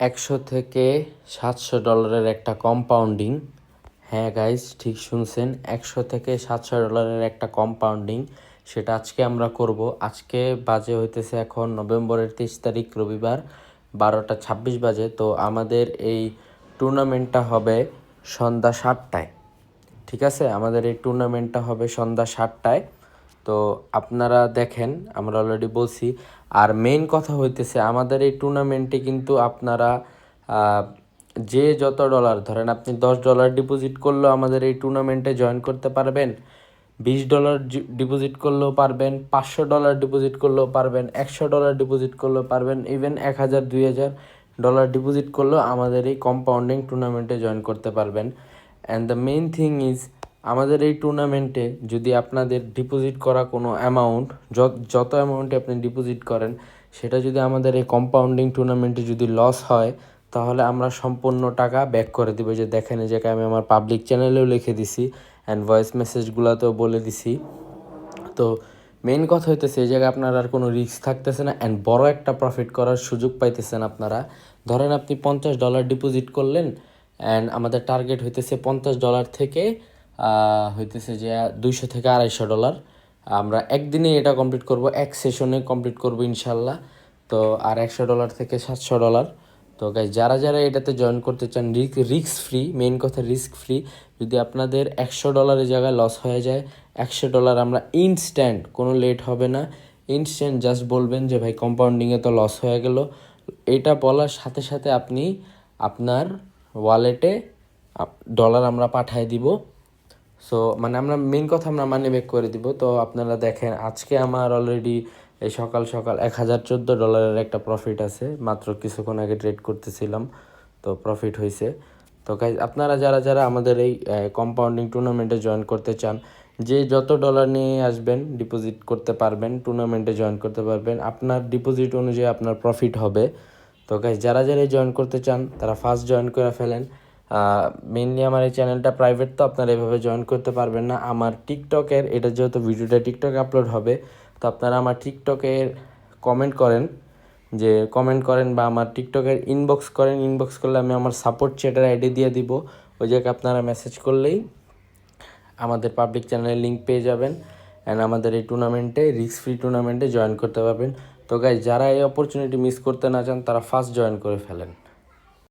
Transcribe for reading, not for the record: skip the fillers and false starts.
$100 থেকে $700 একটা কম্পাউন্ডিং। হ্যাঁ গাইজ, ঠিক শুনছেন, $100 থেকে $700 একটা কম্পাউন্ডিং। সেটা আজকে আমরা করব। আজকে বাজে হইতেছে এখন নভেম্বরের 23 তারিখ, রবিবার, 12টা 26 বাজে। তো আমাদের এই টুর্নামেন্টটা হবে সন্ধ্যা 7টায়। ঠিক আছে, আমাদের এই টুর্নামেন্টটা হবে সন্ধ্যা 7টায়। তো আপনারা দেখেন, আমরা অলরেডি বলছি। আর মেইন কথা হইতেছে, আমাদের এই টুর্নামেন্টে কিন্তু আপনারা যে যত ডলার, ধরেন আপনি $10 ডিপোজিট করলেও আমাদের এই টুর্নামেন্টে জয়েন করতে পারবেন, $20 ডিপোজিট করলেও পারবেন, $500 ডিপোজিট করলেও পারবেন, $100 ডিপোজিট করলেও পারবেন, ইভেন 1000-2000 ডিপোজিট করলেও আমাদের এই কম্পাউন্ডিং টুর্নামেন্টে জয়েন করতে পারবেন। And the main thing is, আমাদের এই টুর্নামেন্টে যদি আপনাদের ডিপোজিট করা কোনো অ্যামাউন্ট, যত অ্যামাউন্টে আপনি ডিপোজিট করেন, সেটা যদি আমাদের এই কম্পাউন্ডিং টুর্নামেন্টে যদি লস হয়, তাহলে আমরা সম্পূর্ণ টাকা ব্যাক করে দেবো। যে দেখেন, এই জায়গায় আমি আমার পাবলিক চ্যানেলেও লিখে দিছি অ্যান্ড ভয়েস মেসেজগুলোতেও বলে দিছি। তো মেইন কথা হইতেছে, এই জায়গায় আপনার আর কোনো রিস্ক থাকতেছে না অ্যান্ড বড় একটা প্রফিট করার সুযোগ পাইতেছেন আপনারা। ধরেন আপনি $50 ডিপোজিট করলেন অ্যান্ড আমাদের টার্গেট হইতেছে $50 থেকে হইতেছে যে $200 থেকে $250। আমরা একদিনে এটা কমপ্লিট করব, এক সেশনে কমপ্লিট করব ইনশাল্লাহ। তো আর $100 থেকে $700। তো গাইজ, যারা যারা এটাতে জয়েন করতে চান, রিস্ক ফ্রি, মেইন কথা রিস্ক ফ্রি। যদি আপনাদের $100 জায়গায় লস হয়ে যায়, $100 আমরা ইনস্ট্যান্ট, কোনো লেট হবে না, ইনস্ট্যান্ট জাস্ট বলবেন যে ভাই কম্পাউন্ডিংয়ে তো লস হয়ে গেল। এটা বলার সাথে সাথে আপনি আপনার ওয়ালেটে ডলার আমরা পাঠিয়ে দিব। সো মানে আমরা মেইন কথা, আমরা মানি ব্যাক করে দিব। তো আপনারা দেখেন, আজকে আমার অলরেডি এই সকাল সকাল $1014 একটা প্রফিট আছে। মাত্র কিছুক্ষণ আগে ট্রেড করতেছিলাম, তো প্রফিট হয়েছে। তো গাইজ, আপনারা যারা যারা আমাদের এই কম্পাউন্ডিং টুর্নামেন্টে জয়েন করতে চান, যে যত ডলার নিয়ে আসবেন ডিপোজিট করতে পারবেন, টুর্নামেন্টে জয়েন করতে পারবেন, আপনার ডিপোজিট অনুযায়ী আপনার প্রফিট হবে। তো গাইজ, যারা যারা জয়েন করতে চান তারা ফার্স্ট জয়েন করে ফেলেন। মেইনলি আমার এই চ্যানেলটা প্রাইভেট, তো আপনারা এভাবে জয়েন করতে পারবেন না। আমার টিকটকের, এটা যেহেতু ভিডিওটা টিকটকে আপলোড হবে, তো আপনারা আমার টিকটকের কমেন্ট করেন বা আমার টিকটকের ইনবক্স করেন। ইনবক্স করলে আমি আমার সাপোর্ট চ্যাটের আইডি দিয়ে দিব। ওই জায়গায় আপনারা মেসেজ করলেই আমাদের পাবলিক চ্যানেলের লিঙ্ক পেয়ে যাবেন অ্যান্ড আমাদের এই টুর্নামেন্টে, রিস্ক ফ্রি টুর্নামেন্টে জয়েন করতে পারবেন। তো গাইজ, যারা এই অপরচুনিটি মিস করতে না চান, তারা ফার্স্ট জয়েন করে ফেলেন।